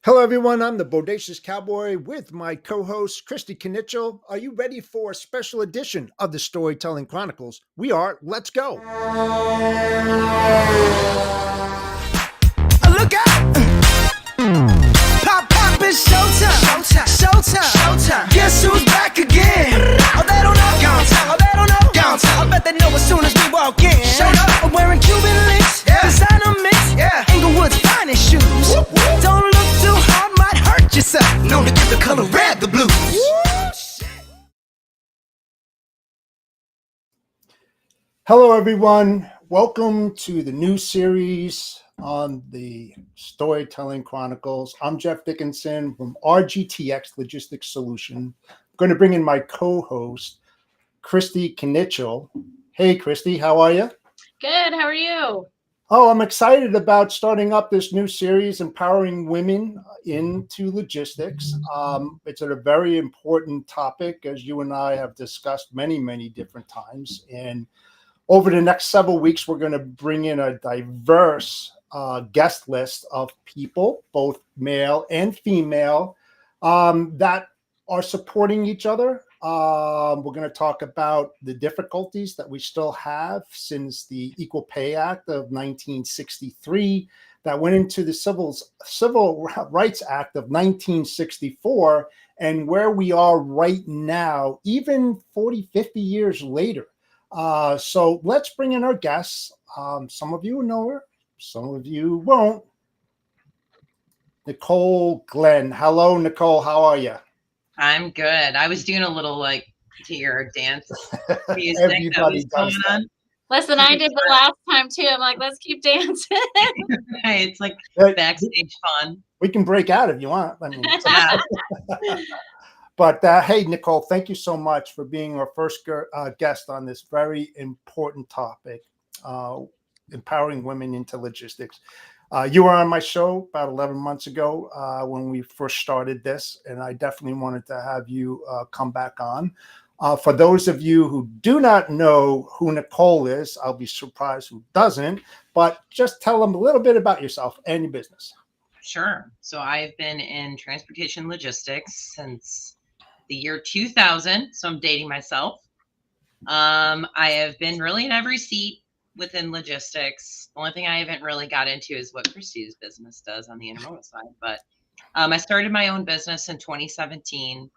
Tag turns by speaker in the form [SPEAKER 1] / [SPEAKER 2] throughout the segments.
[SPEAKER 1] Hello, everyone. I'm the Bodacious Cowboy with my co-host, Kristy Knichel. Are you ready for a special edition of the Storytelling Chronicles? We are. Let's go.
[SPEAKER 2] Look out! Pop, pop, it's showtime. Showtime. Showtime. Guess who's back again? Oh, they don't know. Oh, they don't know. I bet they know as soon as we walk in. Showed up. I'm wearing Cuban links. Yeah. Designer mix. Yeah. Inglewood's finest shoes. Whoop, whoop. Don't look too hard, might hurt yourself. Known to give the color red the blues.
[SPEAKER 1] Hello, everyone. Welcome to the new series on the Storytelling Chronicles. I'm Jeff Dickinson from RGTX Logistics Solution. I'm going to bring in my co-host, Kristy Knichel. Hey, Kristy, how are you?
[SPEAKER 3] Good. How are you?
[SPEAKER 1] Oh, I'm excited about starting up this new series, Empowering Women into Logistics. It's a very important topic, as you and I have discussed many different times. And over the next several weeks, we're going to bring in a diverse guest list of people, both male and female, that are supporting each other. We're going to talk about the difficulties that we still have since the Equal Pay Act of 1963 that went into the Civil Rights Act of 1964, and where we are right now, even 40, 50 years later. So let's bring in our guests. Some of you know her, some of you won't. Nicole Glenn. Hello, Nicole. How are you?
[SPEAKER 4] I'm good. I was doing a little to your dance music
[SPEAKER 1] Everybody
[SPEAKER 4] that was
[SPEAKER 1] does
[SPEAKER 4] going on.
[SPEAKER 3] Listen, I did the last time too. I'm like, let's keep dancing.
[SPEAKER 4] Right, it's like backstage fun.
[SPEAKER 1] We can break out if you want. I mean,
[SPEAKER 4] Yeah.
[SPEAKER 1] But hey, Nicole, thank you so much for being our first guest on this very important topic, empowering women into logistics. You were on my show about 11 months ago when we first started this, and I definitely wanted to have you come back on. For those of you who do not know who Nicole is, I'll be surprised who doesn't, but just tell them a little bit about yourself and your business.
[SPEAKER 4] Sure. So I've been in transportation logistics since the year 2000. So I'm dating myself. I have been really in every seat within logistics. The only thing I haven't really got into is what Kristy's business does on the intermodal side. But I started my own business in 2017.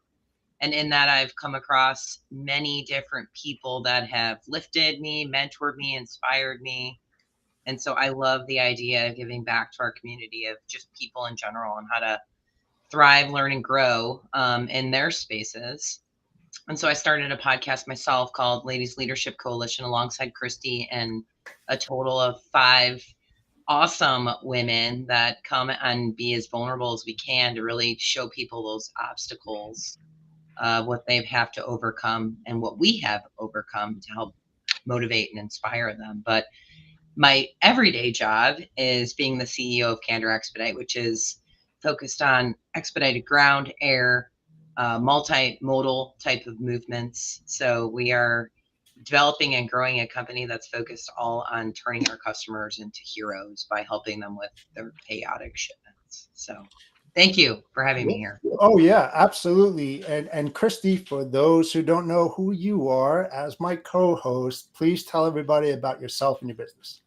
[SPEAKER 4] And in that, I've come across many different people that have lifted me, mentored me, inspired me. And so I love the idea of giving back to our community of just people in general and how to thrive, learn, and grow in their spaces. And so I started a podcast myself called Ladies Leadership Coalition alongside Kristy and a total of 5 awesome women that come and be as vulnerable as we can to really show people those obstacles, what they have to overcome and what we have overcome to help motivate and inspire them. But my everyday job is being the CEO of Candor Expedite, which is focused on expedited ground, air, multimodal type of movements. So we are developing and growing a company that's focused all on turning our customers into heroes by helping them with their chaotic shipments. So thank you for having me here.
[SPEAKER 1] Oh, yeah, absolutely. And Kristy, for those who don't know who you are, as my co-host, please tell everybody about yourself and your business.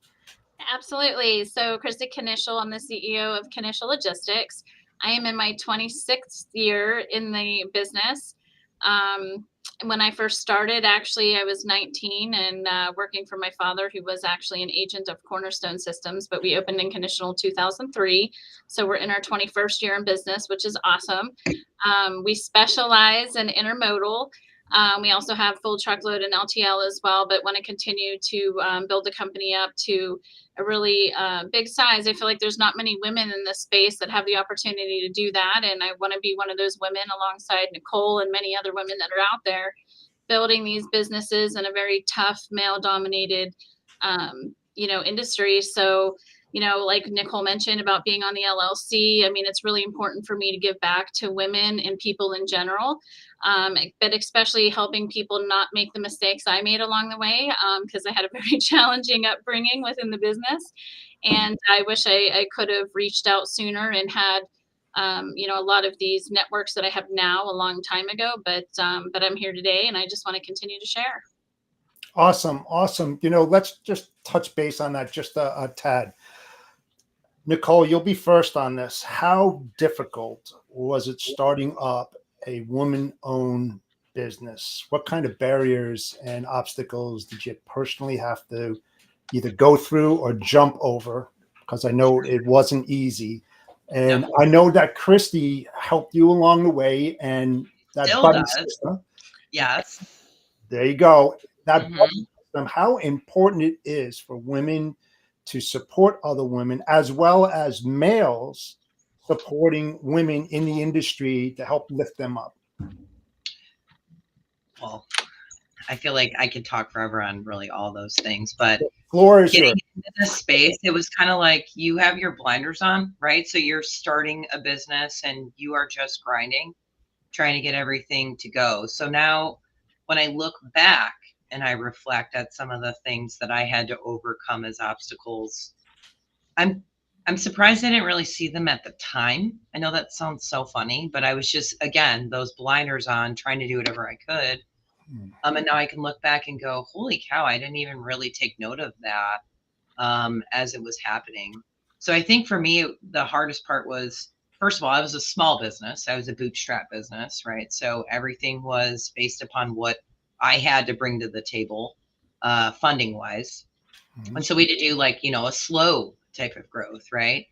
[SPEAKER 3] Absolutely. So Kristy Knichel, I'm the CEO of Knichel Logistics. I am in my 26th year in the business. When I first started, actually, I was 19 and working for my father, who was actually an agent of Cornerstone Systems, but we opened in Knichel 2003. So we're in our 21st year in business, which is awesome. We specialize in intermodal. We also have full truckload and LTL as well, but want to continue to build the company up to a really big size. I feel like there's not many women in this space that have the opportunity to do that. And I want to be one of those women alongside Nicole and many other women that are out there building these businesses in a very tough male dominated, industry. So, like Nicole mentioned about being on the LLC, I mean, it's really important for me to give back to women and people in general. But especially helping people not make the mistakes I made along the way, because I had a very challenging upbringing within the business. And I wish I could have reached out sooner and had a lot of these networks that I have now a long time ago, but I'm here today and I just want to continue to share.
[SPEAKER 1] Awesome. Awesome. Let's just touch base on that just a tad. Nicole, you'll be first on this. How difficult was it starting up a woman-owned business? What kind of barriers and obstacles did you personally have to either go through or jump over? Because I know it wasn't easy. And I know that Kristy helped you along the way, and that
[SPEAKER 4] Still
[SPEAKER 1] buddy
[SPEAKER 4] does.
[SPEAKER 1] system.
[SPEAKER 4] Yes.
[SPEAKER 1] There you go. That
[SPEAKER 4] Mhm.
[SPEAKER 1] buddy system, how important it is for women to support other women, as well as males supporting women in the industry to help lift them up.
[SPEAKER 4] Well, I feel like I could talk forever on really all those things, but
[SPEAKER 1] The floor is
[SPEAKER 4] getting
[SPEAKER 1] yours.
[SPEAKER 4] into this space, it was kind of like you have your blinders on, right? So you're starting a business and you are just grinding, trying to get everything to go. So now when I look back and I reflect at some of the things that I had to overcome as obstacles, I'm I'm surprised I didn't really see them at the time. I know that sounds so funny, but I was just, again, those blinders on, trying to do whatever I could. And now I can look back and go, holy cow, I didn't even really take note of that as it was happening. So I think for me, the hardest part was, first of all, I was a small business. I was a bootstrap business, right? So everything was based upon what I had to bring to the table, funding wise. And so we had to do like, a slow type of growth, right?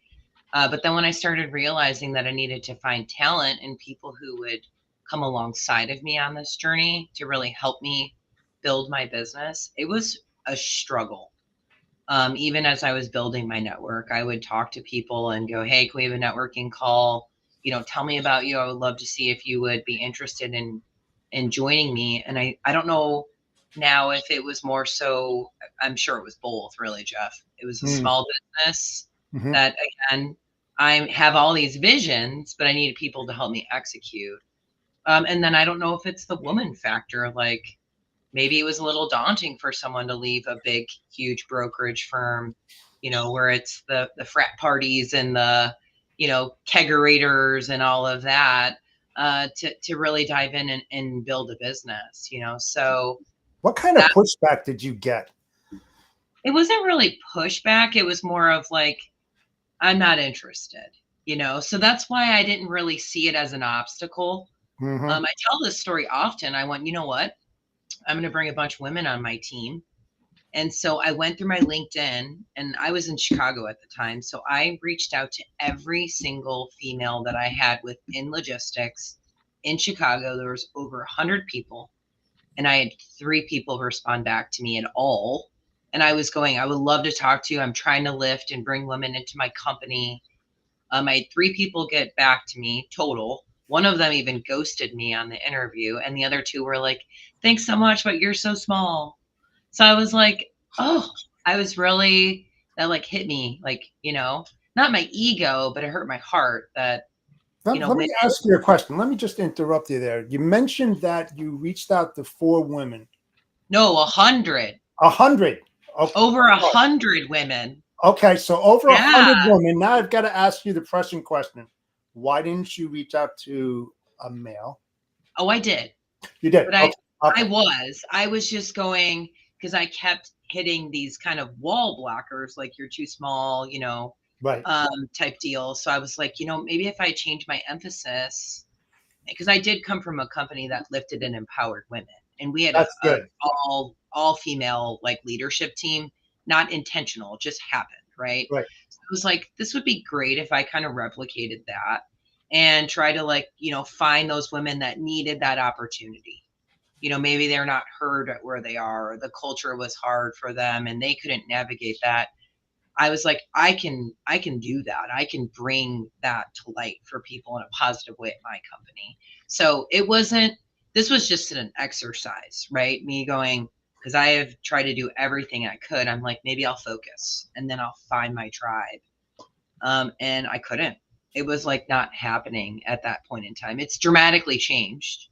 [SPEAKER 4] But then when I started realizing that I needed to find talent and people who would come alongside of me on this journey to really help me build my business, it was a struggle. Even as I was building my network, I would talk to people and go, hey, can we have a networking call? Tell me about you. I would love to see if you would be interested in joining me. And I don't know now if it was more so, I'm sure it was both, really, Jeff. It was a small business
[SPEAKER 1] Mhm.
[SPEAKER 4] that, again, I have all these visions, but I needed people to help me execute. And then I don't know if it's the woman factor. Like maybe it was a little daunting for someone to leave a big, huge brokerage firm, where it's the frat parties and the, kegerators and all of that, to really dive in and build a business. So
[SPEAKER 1] What kind of pushback did you get?
[SPEAKER 4] it wasn't really pushback. It was more of like, I'm not interested. So that's why I didn't really see it as an obstacle.
[SPEAKER 1] Mhm.
[SPEAKER 4] I tell this story often. I went, you know what? I'm going to bring a bunch of women on my team. And so I went through my LinkedIn, and I was in Chicago at the time. So I reached out to every single female that I had within logistics in Chicago. There was over 100 people, and I had 3 people respond back to me at all. And I was going, I would love to talk to you. I'm trying to lift and bring women into my company. I had 3 people get back to me total. One of them even ghosted me on the interview, and the other 2 were like, thanks so much, but you're so small. So I was like, oh, I was really, that like hit me, like, not my ego, but it hurt my heart that,
[SPEAKER 1] Let
[SPEAKER 4] women,
[SPEAKER 1] me ask you a question. Let me just interrupt you there. You mentioned that you reached out to 4 women.
[SPEAKER 4] no, 100,
[SPEAKER 1] 100.
[SPEAKER 4] over 100 women.
[SPEAKER 1] Okay, so over
[SPEAKER 4] Yeah.
[SPEAKER 1] 100 women. Now I've got to ask you the pressing question. Why didn't you reach out to a male?
[SPEAKER 4] Oh, I did.
[SPEAKER 1] You did.
[SPEAKER 4] But
[SPEAKER 1] Okay.
[SPEAKER 4] I was just going, because I kept hitting these kind of wall blockers, like you're too small,
[SPEAKER 1] Right.
[SPEAKER 4] type deal. So I was like, maybe if I change my emphasis, because I did come from a company that lifted and empowered women, and we had
[SPEAKER 1] That's
[SPEAKER 4] a
[SPEAKER 1] good.
[SPEAKER 4] all female like leadership team, not intentional, it just happened, right?
[SPEAKER 1] Right.
[SPEAKER 4] So it was like, this would be great if I kind of replicated that and try to like, find those women that needed that opportunity. Maybe they're not heard at where they are, or the culture was hard for them and they couldn't navigate that. I was like, I can do that. I can bring that to light for people in a positive way at my company. So this was just an exercise, right? Me going, because I have tried to do everything I could. I'm like, maybe I'll focus and then I'll find my tribe. And I couldn't. It was like not happening at that point in time. It's dramatically changed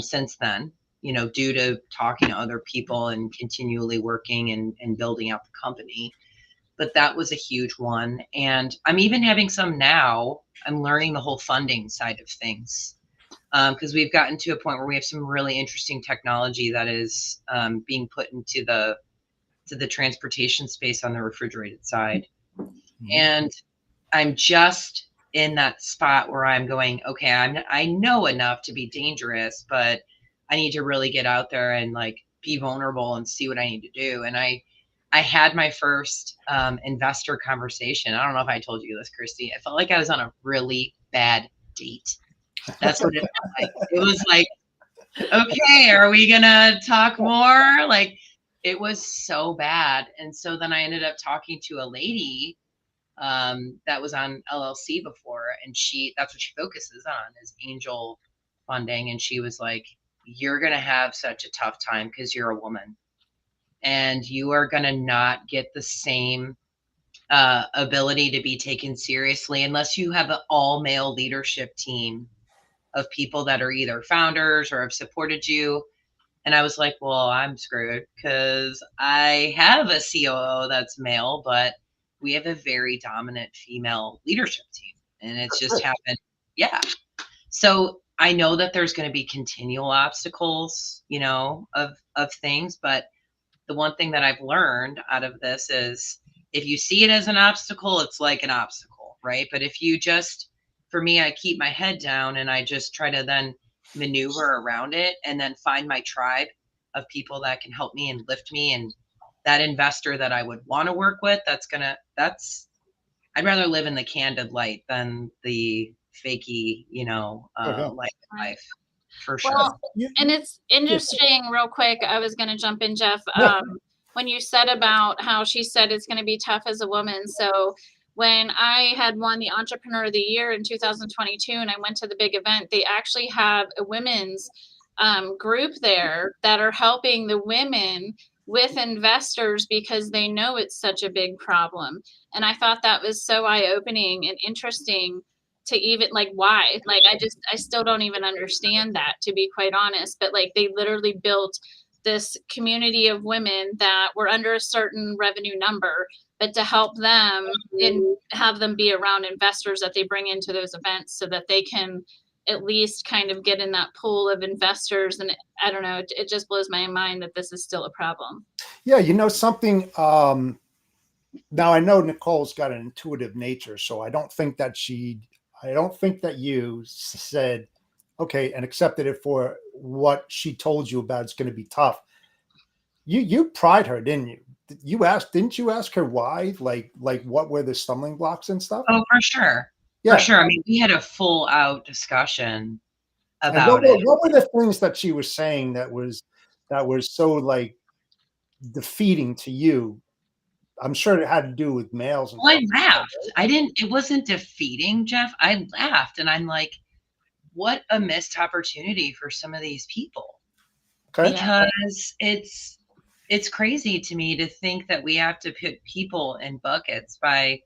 [SPEAKER 4] since then, due to talking to other people and continually working and building out the company. but that was a huge one. And I'm even having some now. I'm learning the whole funding side of things, because we've gotten to a point where we have some really interesting technology that is being put into the transportation space on the refrigerated side. And I'm just in that spot where I'm going, okay, I know enough to be dangerous, but I need to really get out there and like be vulnerable and see what I need to do. And I had my first investor conversation. I don't know if I told you this, Kristy. I felt like I was on a really bad date. That's what it felt like. It was like, okay, are we gonna talk more? Like, it was so bad. And so then I ended up talking to a lady that was on LLC before, and that's what she focuses on, is angel funding. And she was like, you're gonna have such a tough time because you're a woman, and you are gonna not get the same ability to be taken seriously unless you have an all-male leadership team of people that are either founders or have supported you. And I was like, well, I'm screwed because I have a COO that's male, but we have a very dominant female leadership team. And it's just happened. Yeah. So I know that there's going to be continual obstacles, of things. But the one thing that I've learned out of this is if you see it as an obstacle, it's like an obstacle, right? But if you just, for me, I keep my head down and I just try to then maneuver around it and then find my tribe of people that can help me and lift me, and that investor that I would want to work with, I'd rather live in the candid light than the fakey, life for sure.
[SPEAKER 3] Well, and it's interesting, real quick, I was going to jump in, Jeff, when you said about how she said it's going to be tough as a woman. So when I had won the Entrepreneur of the Year in 2022 and I went to the big event, they actually have a women's group there that are helping the women with investors because they know it's such a big problem. And I thought that was so eye-opening and interesting to even why, I still don't even understand that, to be quite honest, but they literally built this community of women that were under a certain revenue number, but to help them and have them be around investors that they bring into those events so that they can at least kind of get in that pool of investors. And I don't know, it just blows my mind that this is still a problem.
[SPEAKER 1] Yeah, something, now I know Nicole's got an intuitive nature, so I don't think that you said, okay, and accepted it for what she told you about. It's going to be tough. You pried her, didn't you? Didn't you ask her why? Like what were the stumbling blocks and stuff?
[SPEAKER 4] Oh, for sure.
[SPEAKER 1] Yeah.
[SPEAKER 4] For sure. I mean, we had a full out discussion about
[SPEAKER 1] it. What were the things that she was saying that was so defeating to you? I'm sure it had to do with males. And
[SPEAKER 4] I laughed. It wasn't defeating, Jeff. I laughed and I'm like, what a missed opportunity for some of these people. Okay. Because it's crazy to me to think that we have to put people in buckets by,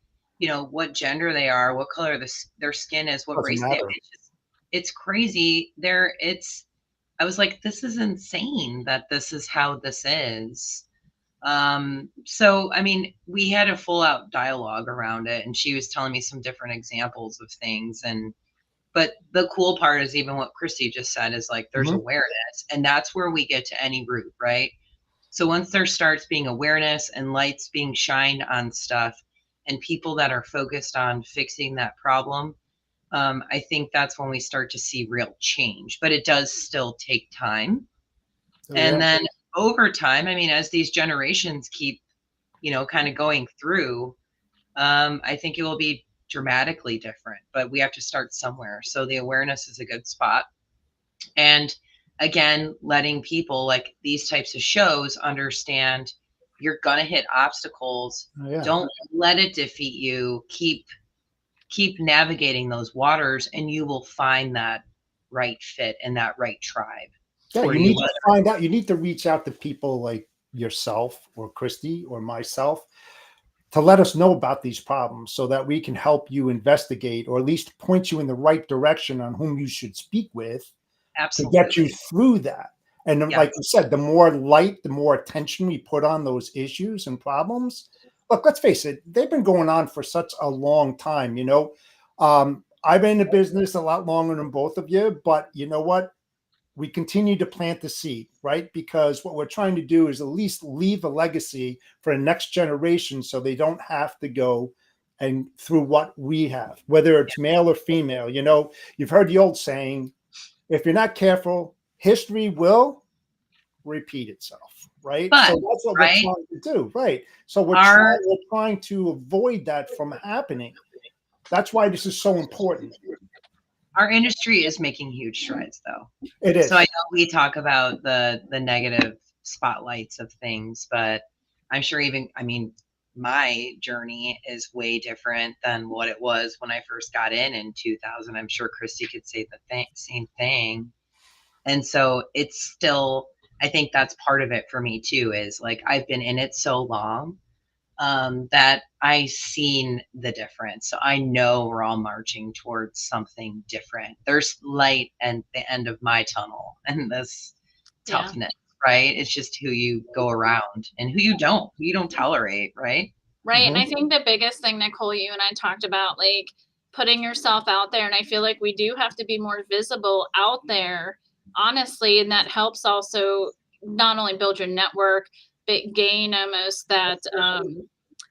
[SPEAKER 4] what gender they are, what color their skin is, what race they are. It's crazy. I was like, this is insane that this is how this is. So, I mean, we had a full out dialogue around it, and she was telling me some different examples of things. But the cool part is even what Kristy just said is there's awareness, and that's where we get to any root, right? So once there starts being awareness and lights being shined on stuff and people that are focused on fixing that problem, I think that's when we start to see real change, but it does still take time. And then over time, I mean, as these generations keep, kind of going through, I think it will be dramatically different, but we have to start somewhere. So the awareness is a good spot. And again, letting people like these types of shows understand you're going to hit obstacles. Oh, yeah. Don't let it defeat you. Keep navigating those waters and you will find that right fit and that right tribe.
[SPEAKER 1] Yeah, you need to find out. You need to reach out to people like yourself or Kristy or myself to let us know about these problems so that we can help you investigate or at least point you in the right direction on whom you should speak with. Absolutely. To get you through that. And like you said, the more light, the more attention we put on those issues and problems, look, let's face it, they've been going on for such a long time, you know. I've been in the business a lot longer than both of you, but you know what? We continue to plant the seed, right? Because what we're trying to do is at least leave a legacy for the next generation so they don't have to go and through what we have, whether it's male or female. You know, you've heard the old saying, if you're not careful, history will repeat itself, right?
[SPEAKER 4] But,
[SPEAKER 1] So that's what
[SPEAKER 4] right,
[SPEAKER 1] we're trying to do, right? So
[SPEAKER 4] our
[SPEAKER 1] we're trying to avoid that from happening. That's why this is so important.
[SPEAKER 4] our industry is making huge strides, though.
[SPEAKER 1] It is.
[SPEAKER 4] So I know we talk about the negative spotlights of things, but I'm sure even, I mean, my journey is way different than what it was when I first got in 2000. I'm sure Kristy could say the same thing. And so it's still, I think that's part of it for me too, is like I've been in it so long that I've seen the difference. So I know we're all marching towards something different. There's light at the end of my tunnel and this toughness, right? It's just who you go around and who you don't tolerate, right?
[SPEAKER 3] Right. And I
[SPEAKER 1] Mhm.
[SPEAKER 3] think the biggest thing, Nicole, you and I talked about, like putting yourself out there. And I feel like we do have to be more visible out there, honestly. And that helps also not only build your network, but gain almost that, I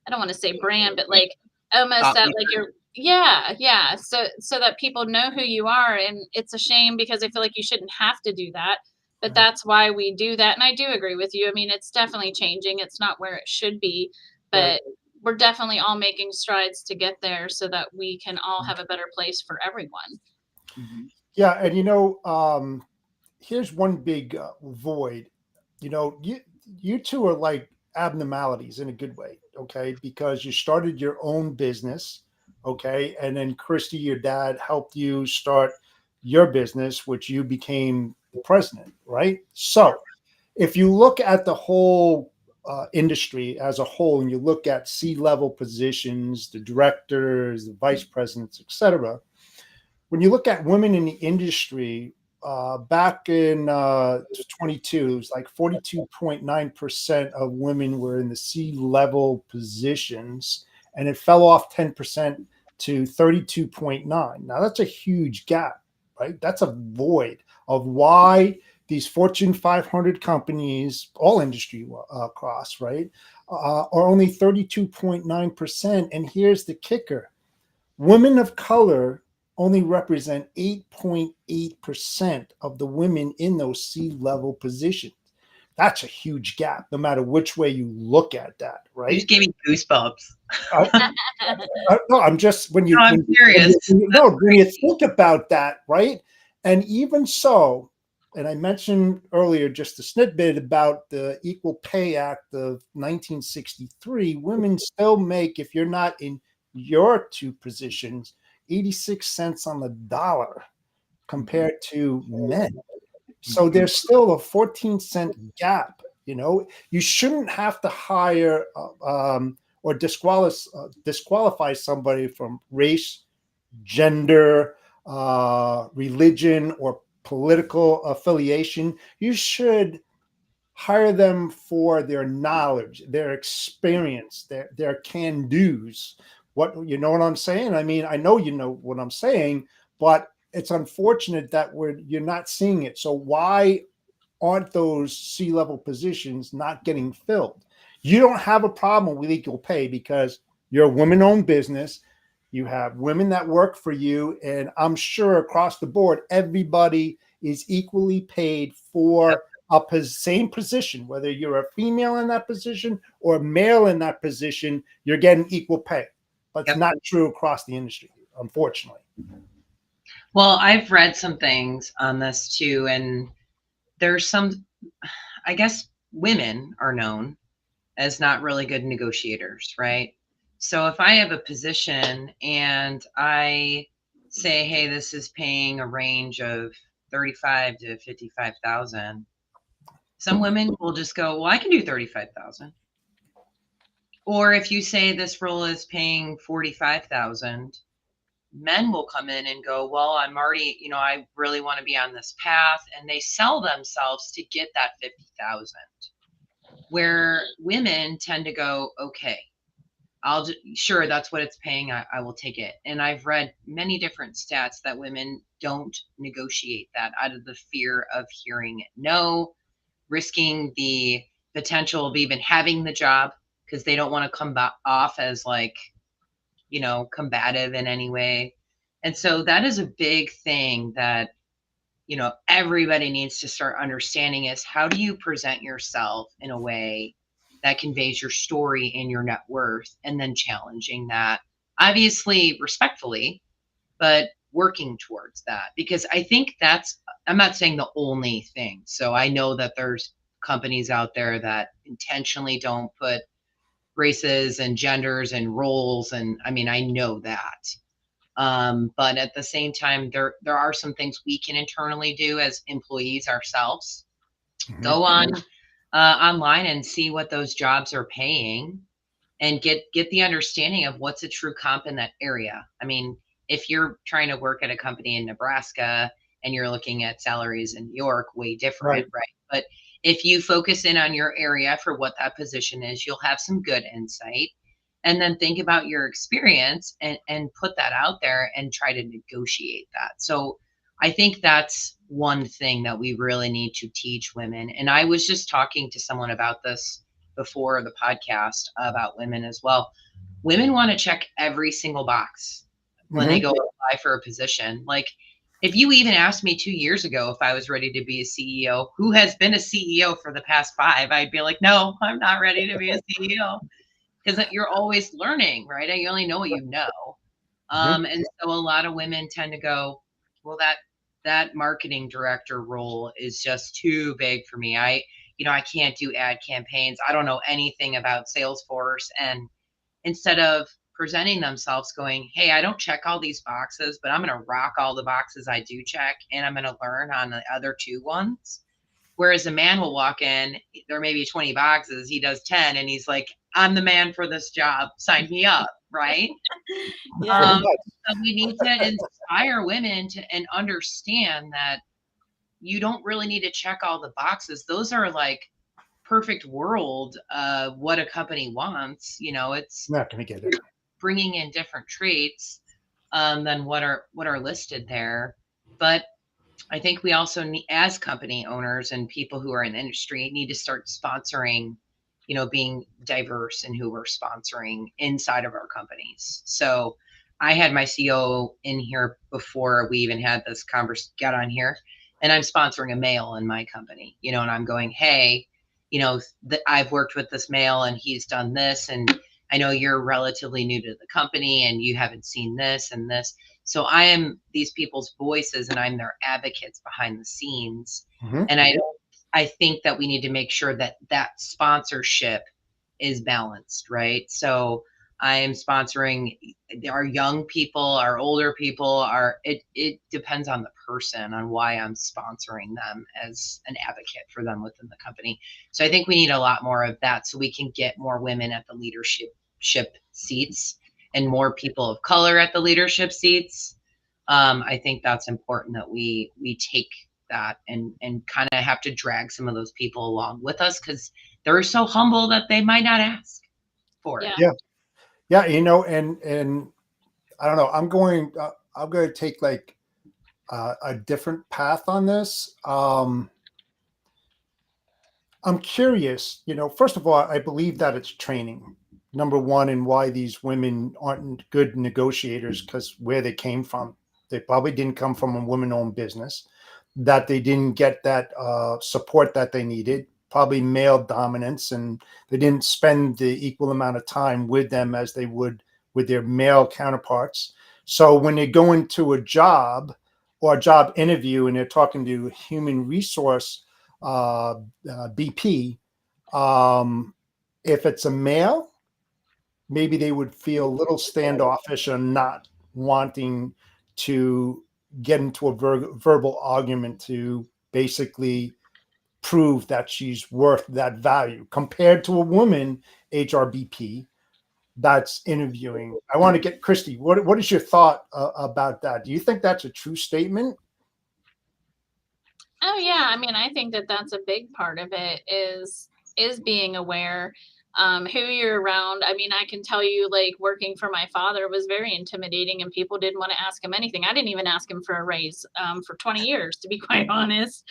[SPEAKER 3] don't want to say brand, but like almost
[SPEAKER 4] Thought
[SPEAKER 3] that, like
[SPEAKER 4] leader.
[SPEAKER 3] you're, yeah, yeah. So that people know who you are. And it's a shame because I feel like you shouldn't have to do that. But
[SPEAKER 1] Right.
[SPEAKER 3] that's why we do that. And I do agree with you. I mean, it's definitely changing. It's not where it should be,
[SPEAKER 1] Right.
[SPEAKER 3] but we're definitely all making strides to get there so that we can all have a better place for everyone.
[SPEAKER 1] Yeah, and you know, here's one big void. You know, you two are like abnormalities in a good way, okay? Because you started your own business, okay, and then Kristy, your dad, helped you start your business, which you became the president, right? So, if you look at the whole industry as a whole, and you look at C-level positions, the directors, the vice presidents, etc., when you look at women in the industry, back in 22, it was like 42.9% of women were in the C-level positions, and it fell off 10% to 32.9. Now that's a huge gap, right? That's a void of why these Fortune 500 companies, all industry across, right, are only 32.9%. And here's the kicker: women of color only represent 8.8% of the women in those C-level positions. That's a huge gap, no matter which way you look at that,
[SPEAKER 4] You just
[SPEAKER 1] right?
[SPEAKER 4] gave me goosebumps.
[SPEAKER 1] No, I'm just
[SPEAKER 4] No, I'm serious.
[SPEAKER 1] when you think about that, right? And even so, and I mentioned earlier just a snippet about the Equal Pay Act of 1963. Women still make, if you're not in your two positions, 86 cents on the dollar compared to men. So there's still a 14-cent gap. You know, you shouldn't have to hire or disqualify somebody from race, gender, religion, or political affiliation. You should hire them for their knowledge, their experience, their can do's. What, you know what I'm saying? I mean, I know you know what I'm saying, but it's unfortunate that you're not seeing it. So why aren't those C-level positions not getting filled? You don't have a problem with equal pay because you're a women-owned business. You have women that work for you, and I'm sure across the board, everybody is equally paid for a same position. Whether you're a female in that position or a male in that position, you're getting equal pay. But it's
[SPEAKER 4] Yep.
[SPEAKER 1] not true across the industry, unfortunately.
[SPEAKER 4] Well, I've read some things on this too, and there's some, I guess women are known as not really good negotiators, right? So if I have a position and I say, hey, this is paying a range of 35 to 55,000, some women will just go, well, I can do 35,000. Or if you say this role is paying 45,000, men will come in and go, well, I'm already, I really want to be on this path. And they sell themselves to get that 50,000. Where women tend to go, okay, sure, that's what it's paying. I will take it. And I've read many different stats that women don't negotiate that out of the fear of hearing no, risking the potential of even having the job because they don't want to come off as like, combative in any way. And so that is a big thing that, everybody needs to start understanding is how do you present yourself in a way that conveys your story and your net worth, and then challenging that, obviously respectfully, but working towards that. Because I think I'm not saying the only thing. So I know that there's companies out there that intentionally don't put races and genders and roles. And I mean, I know that. But at the same time, there are some things we can internally do as employees ourselves. Go on online and see what those jobs are paying and get the understanding of what's a true comp in that area. I mean, if you're trying to work at a company in Nebraska and you're looking at salaries in New York, way different, right? But if you focus in on your area for what that position is, you'll have some good insight. And then think about your experience and put that out there and try to negotiate that. So I think that's one thing that we really need to teach women. And I was just talking to someone about this before the podcast about women as well. Women want to check every single box when they go apply for a position. Like, if you even asked me 2 years ago if I was ready to be a CEO, who has been a CEO for the past 5, I'd be like, no, I'm not ready to be a CEO. Because you're always learning, right? You only know what you know. And so a lot of women tend to go, well, that marketing director role is just too big for me. I can't do ad campaigns. I don't know anything about Salesforce. And instead of presenting themselves going, hey, I don't check all these boxes, but I'm going to rock all the boxes I do check. And I'm going to learn on the other 2 ones. Whereas a man will walk in, there may be 20 boxes, he does 10, and he's like, I'm the man for this job, sign me up, right? So we need to inspire women and understand that you don't really need to check all the boxes. Those are like perfect world of what a company wants. It's
[SPEAKER 1] not going to get it.
[SPEAKER 4] Bringing in different traits than what are listed there. But I think we also need, as company owners and people who are in the industry, need to start sponsoring, being diverse in who we're sponsoring inside of our companies. So I had my CEO in here before we even had this got on here, and I'm sponsoring a male in my company, and I'm going, hey, I've worked with this male and he's done this, and I know you're relatively new to the company and you haven't seen this and this. So I am these people's voices and I'm their advocates behind the scenes. And I think that we need to make sure that sponsorship is balanced, right? So I am sponsoring our young people, our older people, it depends on the person on why I'm sponsoring them as an advocate for them within the company. So I think we need a lot more of that so we can get more women at the leadership seats and more people of color at the leadership seats. I think that's important that we take that and kind of have to drag some of those people along with us because they're so humble that they might not ask for it.
[SPEAKER 1] Yeah. And I don't know, I'm going to take like a different path on this. I'm curious, first of all, I believe that it's training. Number one, and why these women aren't good negotiators, because where they came from, they probably didn't come from a woman-owned business, that they didn't get that support that they needed, probably male dominance, and they didn't spend the equal amount of time with them as they would with their male counterparts. So when they go into a job or a job interview and they're talking to human resource BP, if it's a male, maybe they would feel a little standoffish and not wanting to get into a verbal argument to basically prove that she's worth that value compared to a woman HRBP that's interviewing. I want to get Kristy. What is your thought about that? Do you think that's a true statement?
[SPEAKER 3] Oh yeah, I mean, I think that that's a big part of it is being aware. who you're around. I mean, I can tell you, like, working for my father was very intimidating, and people didn't want to ask him anything. I didn't even ask him for a raise for 20 years, to be quite honest.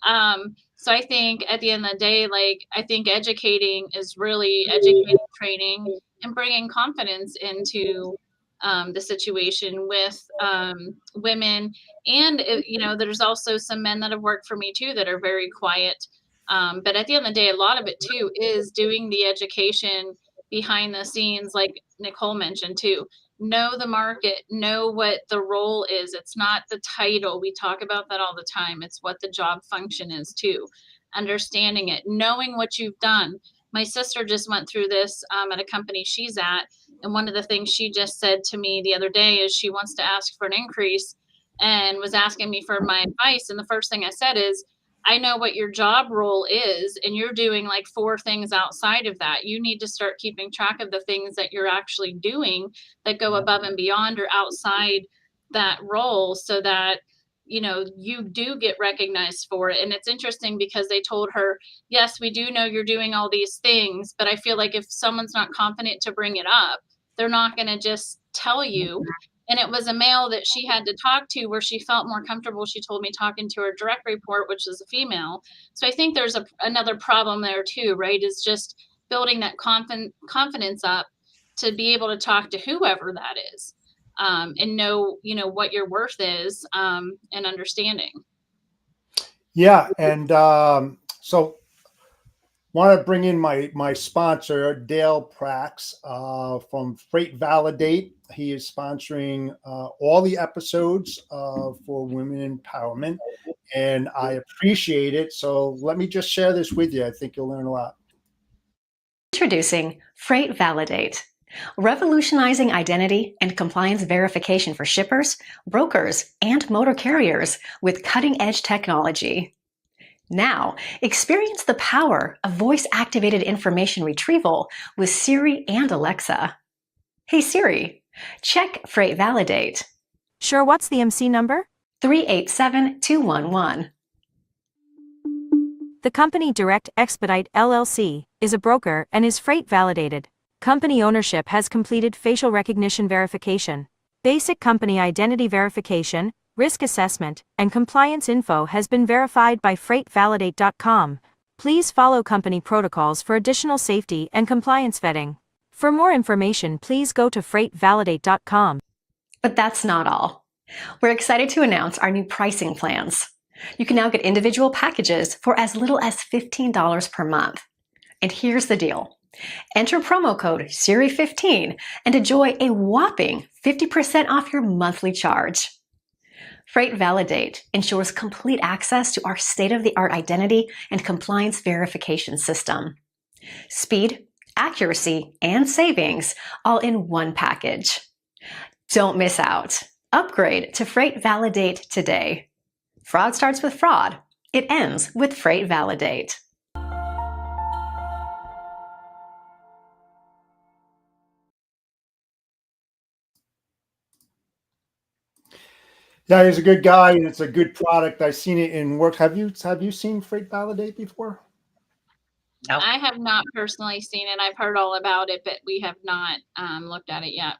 [SPEAKER 3] So I think at the end of the day, like, I think educating is really educating, training, and bringing confidence into the situation with women. And, there's also some men that have worked for me too that are very quiet. But at the end of the day, a lot of it too is doing the education behind the scenes, like Nicole mentioned too. Know the market, know what the role is. It's not the title. We talk about that all the time. It's what the job function is too. Understanding it, knowing what you've done. My sister just went through this at a company she's at. And one of the things she just said to me the other day is she wants to ask for an increase and was asking me for my advice. And the first thing I said is, I know what your job role is, and you're doing like 4 things outside of that. You need to start keeping track of the things that you're actually doing that go above and beyond or outside that role, so that you do get recognized for it. And it's interesting because they told her, yes, we do know you're doing all these things, but I feel like if someone's not confident to bring it up, they're not going to just tell you. And it was a male that she had to talk to where she felt more comfortable. She told me talking to her direct report, which is a female. So I think there's another problem there too, right? Is just building that confidence up to be able to talk to whoever that is, and know, what your worth is, and understanding.
[SPEAKER 1] Yeah, and so want to bring in my sponsor, Dale Prax, from Freight Validate. He is sponsoring all the episodes for women empowerment, and I appreciate it. So let me just share this with you. I think you'll learn a lot.
[SPEAKER 5] Introducing Freight Validate, revolutionizing identity and compliance verification for shippers, brokers, and motor carriers with cutting-edge technology. Now, experience the power of voice-activated information retrieval with Siri and Alexa. Hey Siri, check Freight Validate.
[SPEAKER 6] Sure, what's the MC number?
[SPEAKER 5] 387211.
[SPEAKER 6] The company Direct Expedite LLC is a broker and is freight validated. Company ownership has completed facial recognition verification. Basic company identity verification, risk assessment, and compliance info has been verified by freightvalidate.com. Please follow company protocols for additional safety and compliance vetting. For more information, please go to freightvalidate.com.
[SPEAKER 5] But that's not all. We're excited to announce our new pricing plans. You can now get individual packages for as little as $15 per month. And here's the deal. Enter promo code SIRI15 and enjoy a whopping 50% off your monthly charge. Freight Validate ensures complete access to our state-of-the-art identity and compliance verification system. Speed, accuracy, and savings all in one package. Don't miss out. Upgrade to Freight Validate today. Fraud starts with fraud. It ends with Freight Validate.
[SPEAKER 1] Yeah, he's a good guy, and it's a good product. I've seen it in work. Have you seen Freight Validate before?
[SPEAKER 4] No.
[SPEAKER 3] I have not personally seen it. I've heard all about it, but we have not looked at it yet.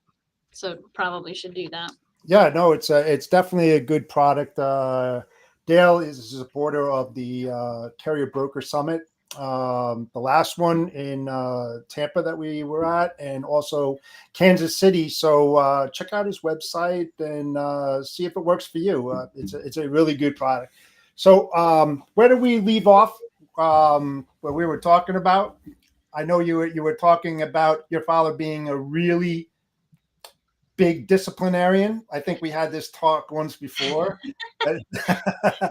[SPEAKER 3] So probably should do that.
[SPEAKER 1] Yeah, no, it's definitely a good product. Dale is a supporter of the Carrier Broker Summit, the last one in Tampa that we were at, and also Kansas City. So check out his website and see if it works for you. It's a really good product. So where do we leave off? Where we were talking about? I know you were talking about your father being a really big disciplinarian. I think we had this talk once before.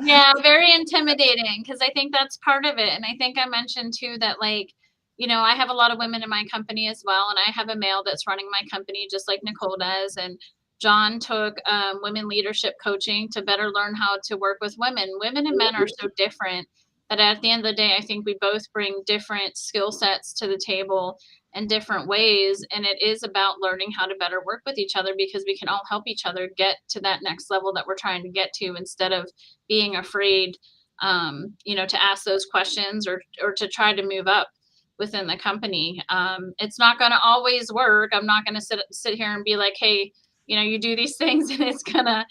[SPEAKER 3] Yeah, very intimidating, because I think that's part of it. And I think I mentioned too that, like, I have a lot of women in my company as well, and I have a male that's running my company just like Nicole does. And John took women leadership coaching to better learn how to work with women. Women and men are so different that at the end of the day, I think we both bring different skill sets to the table in different ways. And it is about learning how to better work with each other, because we can all help each other get to that next level that we're trying to get to, instead of being afraid, to ask those questions or to try to move up within the company. It's not going to always work. I'm not going to sit here and be like, hey, you do these things and it's going to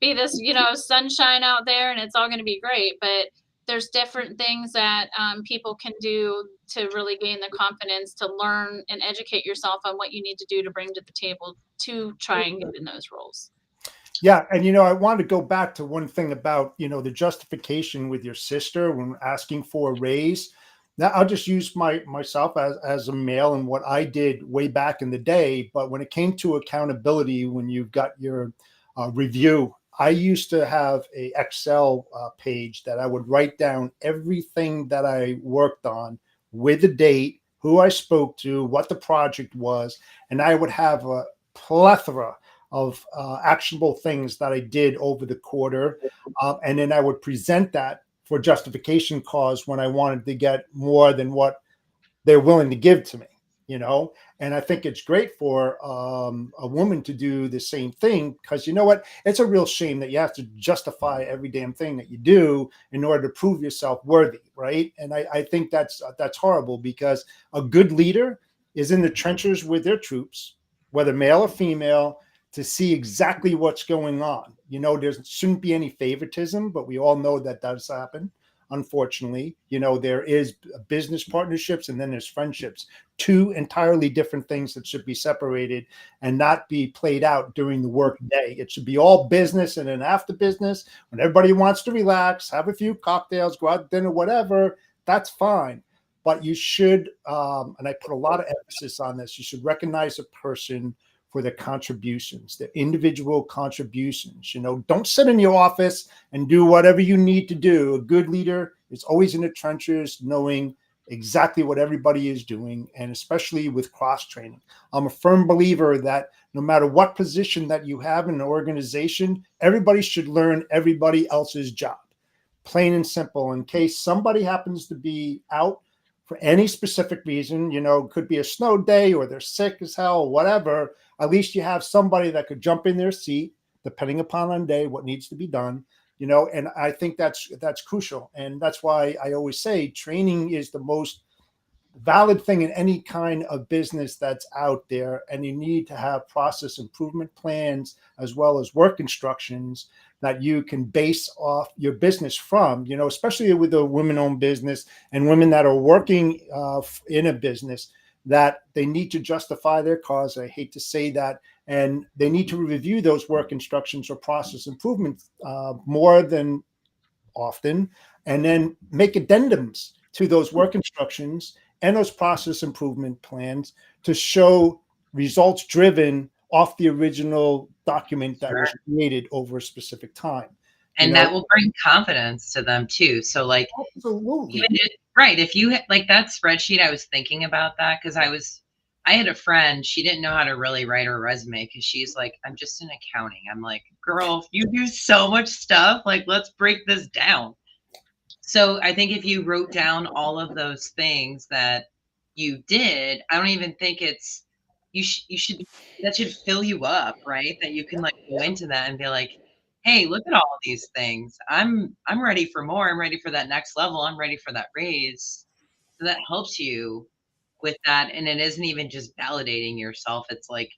[SPEAKER 3] be this, sunshine out there and it's all going to be great. But there's different things that people can do to really gain the confidence to learn and educate yourself on what you need to do to bring to the table to try and get in those roles.
[SPEAKER 1] Yeah. And, I want to go back to one thing about, the justification with your sister when asking for a raise. Now, I'll just use myself as a male and what I did way back in the day. But when it came to accountability, when you got your review, I used to have a Excel page that I would write down everything that I worked on with the date, who I spoke to, what the project was, and I would have a plethora of actionable things that I did over the quarter. And then I would present that for justification cause when I wanted to get more than what they're willing to give to me, and I think it's great for a woman to do the same thing, because you know what? It's a real shame that you have to justify every damn thing that you do in order to prove yourself worthy, right? And I think that's horrible, because a good leader is in the trenches with their troops, whether male or female, to see exactly what's going on. There shouldn't be any favoritism, but we all know that does happen. Unfortunately, there is business partnerships and then there's friendships, two entirely different things that should be separated and not be played out during the work day. It should be all business, and then after business, when everybody wants to relax, have a few cocktails, go out to dinner, whatever, that's fine. But you should, and I put a lot of emphasis on this, you should recognize a person for their contributions, their individual contributions. Don't sit in your office and do whatever you need to do. A good leader is always in the trenches, knowing exactly what everybody is doing, and especially with cross-training. I'm a firm believer that no matter what position that you have in an organization, everybody should learn everybody else's job, plain and simple. In case somebody happens to be out for any specific reason, it could be a snow day or they're sick as hell, whatever, at least you have somebody that could jump in their seat, depending upon on day, what needs to be done, and I think that's crucial. And that's why I always say training is the most valid thing in any kind of business that's out there. And you need to have process improvement plans as well as work instructions that you can base off your business from, especially with a women-owned business and women that are working in a business, that they need to justify their cause. I hate to say that. And they need to review those work instructions or process improvements more than often, and then make addendums to those work instructions and those process improvement plans to show results driven off the original document that was created over a specific time.
[SPEAKER 4] And that will bring confidence to them too. So like,
[SPEAKER 1] absolutely.
[SPEAKER 4] Right. If you like that spreadsheet, I was thinking about that because I had a friend, she didn't know how to really write her resume because she's like, I'm just in accounting. I'm like, girl, you do so much stuff. Like, let's break this down. So I think if you wrote down all of those things that you did, I don't even think it's, you should, that should fill you up, right? That you can like go into that and be like, hey, look at all of these things. I'm ready for more. I'm ready for that next level. I'm ready for that raise. So that helps you with that. And it isn't even just validating yourself. It's like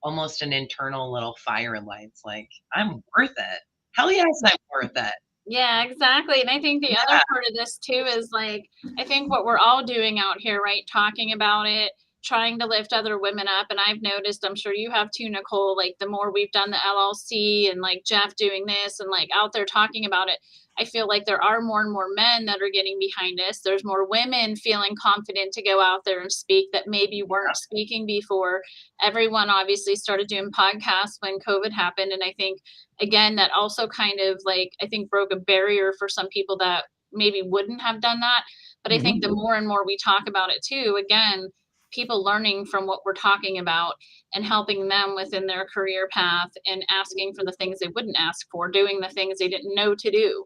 [SPEAKER 4] almost an internal little fire lights. Like, I'm worth it. Hell yes, I'm worth it.
[SPEAKER 3] Yeah, exactly. And I think the other part of this too is like, I think what we're all doing out here, right? Talking about it, trying to lift other women up. And I've noticed, I'm sure you have too, Nicole, like the more we've done the LLC and like Jeff doing this and like out there talking about it, I feel like there are more and more men that are getting behind us. There's more women feeling confident to go out there and speak that maybe weren't speaking before. Everyone obviously started doing podcasts when COVID happened. And I think, again, that also kind of like, I think broke a barrier for some people that maybe wouldn't have done that. But I think the more and more we talk about it too, again, people learning from what we're talking about and helping them within their career path and asking for the things they wouldn't ask for, doing the things they didn't know to do.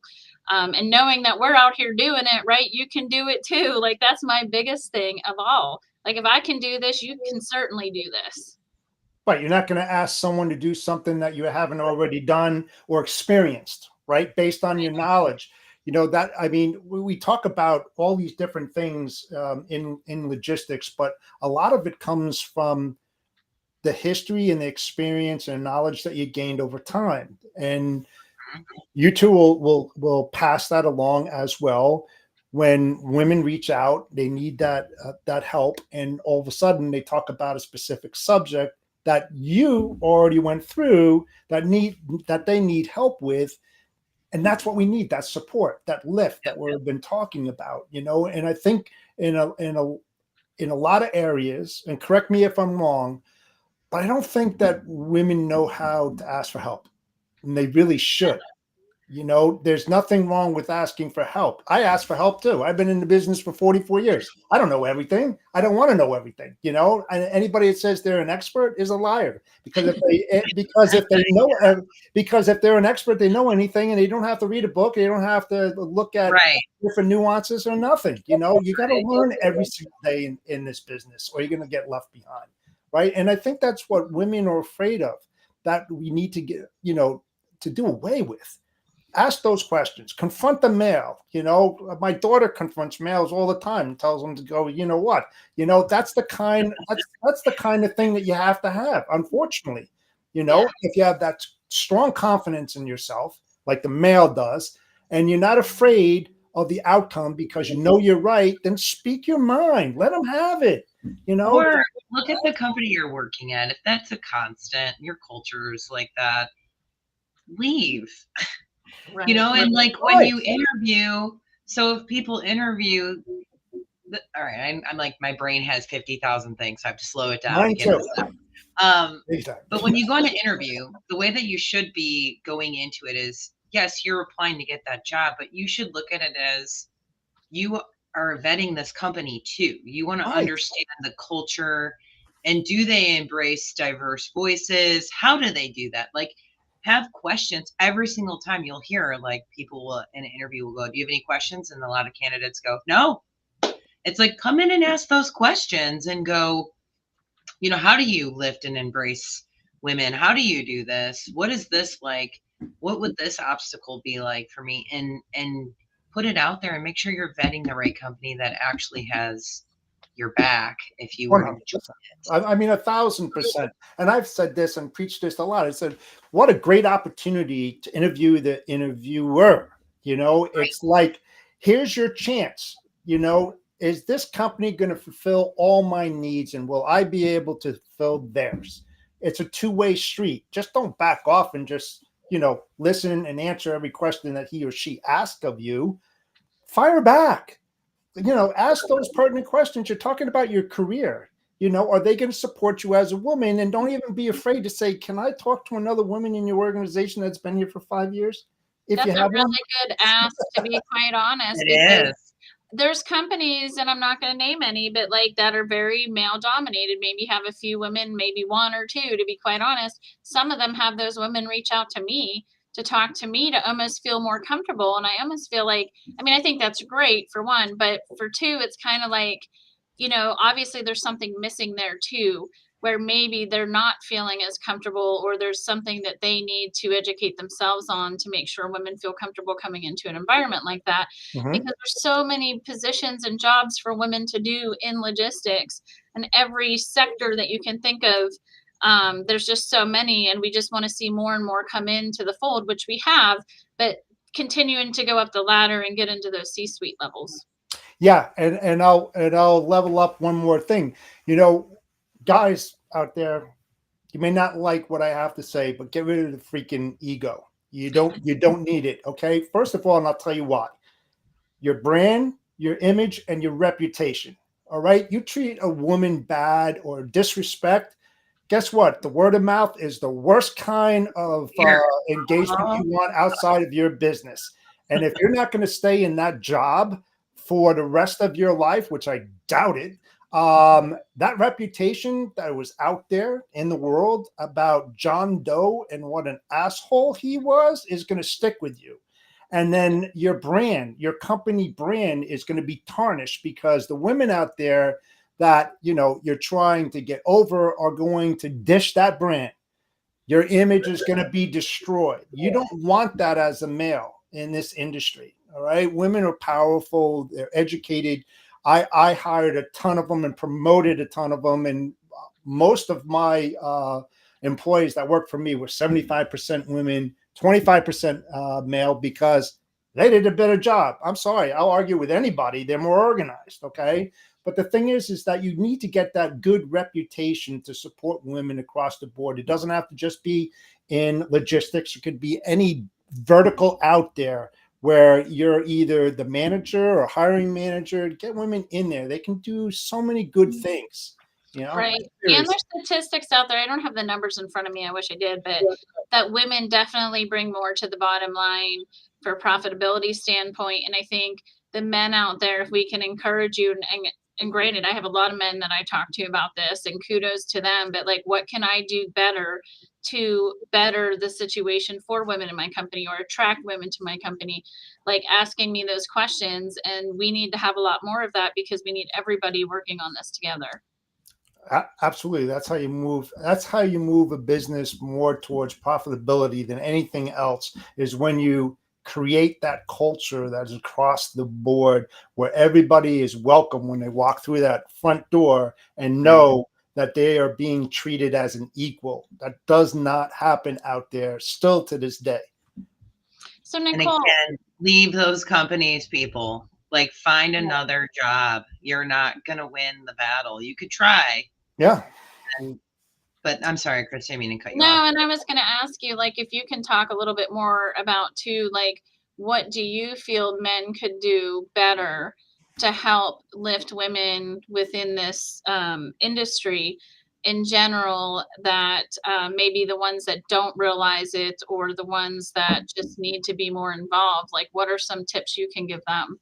[SPEAKER 3] And knowing that we're out here doing it, right? You can do it too. Like, that's my biggest thing of all. Like, if I can do this, you can certainly do this.
[SPEAKER 1] Right. You're not going to ask someone to do something that you haven't already done or experienced, right? Based on your knowledge. that, I mean, we talk about all these different things in logistics, but a lot of it comes from the history and the experience and knowledge that you gained over time. And you two will pass that along as well. When women reach out, they need that help, and all of a sudden they talk about a specific subject that you already went through that they need help with, and that's what we need, that support, that lift that we've been talking about, and I think in a lot of areas, and correct me if I'm wrong, but I don't think that women know how to ask for help, and they really should. There's nothing wrong with asking for help. I ask for help too. I've been in the business for 44 years. I don't know everything. I don't want to know everything. And anybody that says they're an expert is a liar, because if they're an expert, they know anything, and they don't have to read a book. They don't have to look at different nuances or nothing. You got to learn every single day in this business, or you're going to get left behind. Right. And I think that's what women are afraid of, that we need to get, to do away with. Ask those questions. Confront the male. My daughter confronts males all the time and tells them to go, that's the kind of thing that you have to have. Unfortunately, if you have that strong confidence in yourself, like the male does, and you're not afraid of the outcome because you're right, then speak your mind. Let them have it.
[SPEAKER 4] Or look at the company you're working at. If that's a constant, your culture is like that, leave.
[SPEAKER 3] Right.
[SPEAKER 4] And like when you interview, so if people interview, all right, I'm like, my brain has 50,000 things, so I have to slow it down.
[SPEAKER 1] Mine too.
[SPEAKER 4] But when you go on an interview, the way that you should be going into it is, yes, you're applying to get that job, but you should look at it as you are vetting this company too. You want to understand the culture, and do they embrace diverse voices? How do they do that? Like, have questions every single time. You'll hear like people will in an interview will go, do you have any questions? And a lot of candidates go, no. It's like, come in and ask those questions and go, how do you lift and embrace women? How do you do this? What is this like? What would this obstacle be like for me? And put it out there and make sure you're vetting the right company that actually has your back if you were to join it.
[SPEAKER 1] I mean, 1,000%. And I've said this and preached this a lot. I said, what a great opportunity to interview the interviewer. It's like, here's your chance. Is this company going to fulfill all my needs, and will I be able to fulfill theirs? It's a two-way street. Just don't back off and just, listen and answer every question that he or she asks of you. Fire back. Ask those pertinent questions. You're talking about your career. Are they going to support you as a woman? And don't even be afraid to say, can I talk to another woman in your organization that's been here for 5 years?
[SPEAKER 3] That's a really good ask, to be quite honest.
[SPEAKER 4] It is.
[SPEAKER 3] There's companies, and I'm not going to name any, but like that are very male dominated. Maybe have a few women, maybe one or two, to be quite honest. Some of them have those women reach out to me to talk to me to almost feel more comfortable. And I almost feel like, I think that's great for one, but for two, it's kind of like, obviously there's something missing there too, where maybe they're not feeling as comfortable, or there's something that they need to educate themselves on to make sure women feel comfortable coming into an environment like that.
[SPEAKER 1] Mm-hmm.
[SPEAKER 3] Because there's so many positions and jobs for women to do in logistics, and every sector that you can think of. There's just so many, and we just want to see more and more come into the fold, which we have, but continuing to go up the ladder and get into those C-suite levels.
[SPEAKER 1] Yeah. And I'll level up one more thing. Guys out there, you may not like what I have to say, but get rid of the freaking ego. You don't need it. Okay. First of all, and I'll tell you why. Your brand, your image, and your reputation. All right. You treat a woman bad or disrespect, guess what? The word of mouth is the worst kind of engagement you want outside of your business. And if you're not going to stay in that job for the rest of your life, which I doubt it, that reputation that was out there in the world about John Doe and what an asshole he was is going to stick with you. And then your brand, your company brand is going to be tarnished because the women out there that, you're trying to get over are going to dish that brand. Your image is going to be destroyed. You don't want that as a male. in this industry. All right. Women are powerful. They're educated. I hired a ton of them and promoted a ton of them. And most of my employees that worked for me were 75% women, 25% male, because they did a better job. I'm sorry. I'll argue with anybody. They're more organized. Okay. But the thing is that you need to get that good reputation to support women across the board. It doesn't have to just be in logistics. It could be any vertical out there where you're either the manager or hiring manager. Get women in there. They can do so many good things. You know,
[SPEAKER 3] right. And there's statistics out there. I don't have the numbers in front of me. I wish I did, but that women definitely bring more to the bottom line for a profitability standpoint. And I think the men out there, if we can encourage you, and granted, I have a lot of men that I talk to about this, and kudos to them, but like, what can I do better to better the situation for women in my company or attract women to my company? Like, asking me those questions. And we need to have a lot more of that, because we need everybody working on this together.
[SPEAKER 1] Absolutely. That's how you move. That's how you move a business more towards profitability than anything else, is when you create that culture that is across the board, where everybody is welcome when they walk through that front door and know that they are being treated as an equal. That does not happen out there still to this day.
[SPEAKER 3] So
[SPEAKER 4] And
[SPEAKER 3] Nicole,
[SPEAKER 4] again, leave those companies, people. Like, find another job. You're not going to win the battle. You could try.
[SPEAKER 1] Yeah.
[SPEAKER 4] But I'm sorry, Chris, I didn't mean to cut you
[SPEAKER 3] no,
[SPEAKER 4] off.
[SPEAKER 3] and I was going to ask you, like, if you can talk a little bit more about too, like, what do you feel men could do better to help lift women within this industry in general, that maybe the ones that don't realize it, or the ones that just need to be more involved? Like, what are some tips you can give them?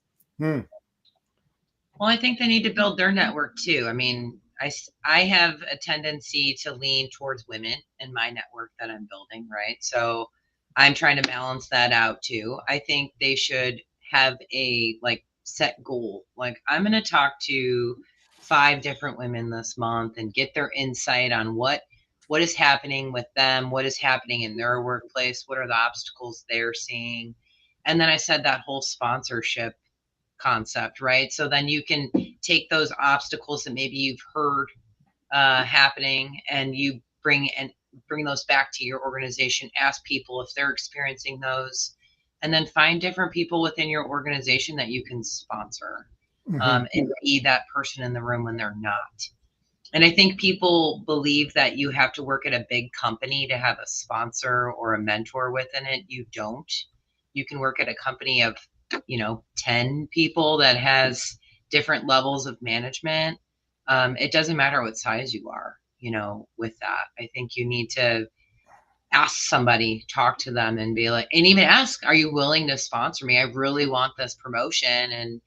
[SPEAKER 4] Well, I think they need to build their network too. I mean, I have a tendency to lean towards women in my network that I'm building, right? So I'm trying to balance that out too. I think they should have a like set goal. Like, I'm going to talk to 5 different women this month and get their insight on what is happening with them, what is happening in their workplace, what are the obstacles they're seeing. And then I said that whole sponsorship concept, right? So then you can take those obstacles that maybe you've heard happening, and you bring those back to your organization. Ask people if they're experiencing those, and then find different people within your organization that you can sponsor, and be that person in the room when they're not. And I think people believe that you have to work at a big company to have a sponsor or a mentor within it. You don't. You can work at a company of 10 people that has different levels of management. It doesn't matter what size you are, with that. I think you need to ask somebody, talk to them, and be like, and even ask, are you willing to sponsor me? I really want this promotion. And,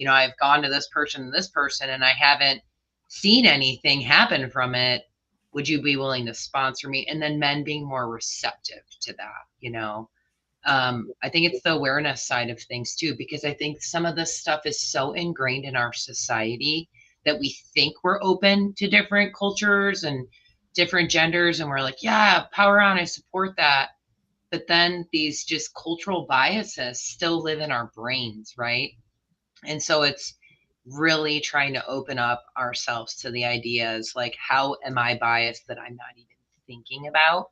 [SPEAKER 4] I've gone to this person, and I haven't seen anything happen from it. Would you be willing to sponsor me? And then men being more receptive to that, I think it's the awareness side of things too, because I think some of this stuff is so ingrained in our society that we think we're open to different cultures and different genders, and we're like, yeah, power on, I support that. But then these just cultural biases still live in our brains, right? And so it's really trying to open up ourselves to the ideas, like, how am I biased that I'm not even thinking about?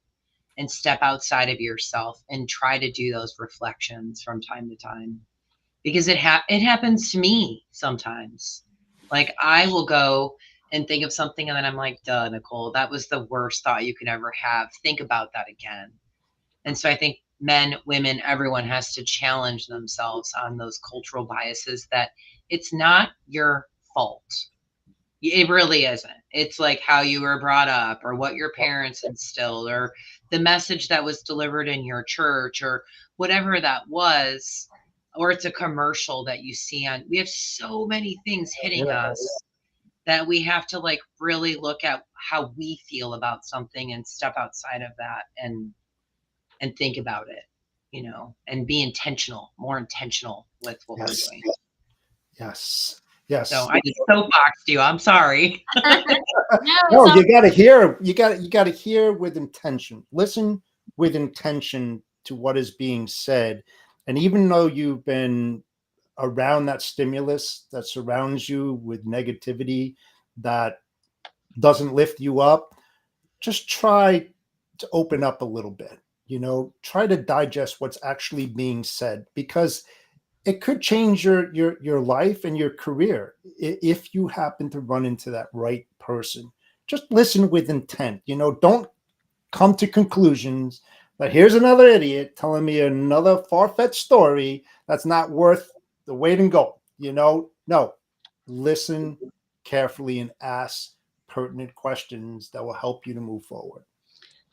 [SPEAKER 4] And step outside of yourself and try to do those reflections from time to time, because it happens to me sometimes. Like, I will go and think of something, and then I'm like, duh, Nicole, that was the worst thought you could ever have. Think about that again. And so I think men, women, everyone has to challenge themselves on those cultural biases, that it's not your fault. It really isn't. It's like how you were brought up, or what your parents instilled, or the message that was delivered in your church, or whatever that was, or it's a commercial that you see on. We have so many things hitting us that we have to like really look at how we feel about something and step outside of that and think about it, and be more intentional with what we're doing.
[SPEAKER 1] Yes.
[SPEAKER 4] So I just soapboxed you. I'm sorry.
[SPEAKER 1] No, you got to hear. You got to hear with intention. Listen with intention to what is being said, And even though you've been around that stimulus that surrounds you with negativity that doesn't lift you up, just try to open up a little bit. Try to digest what's actually being said, because it could change your life and your career if you happen to run into that right person. Just listen with intent. Don't come to conclusions that here's another idiot telling me another far-fetched story that's not worth the weight in gold. No, listen carefully and ask pertinent questions that will help you to move forward.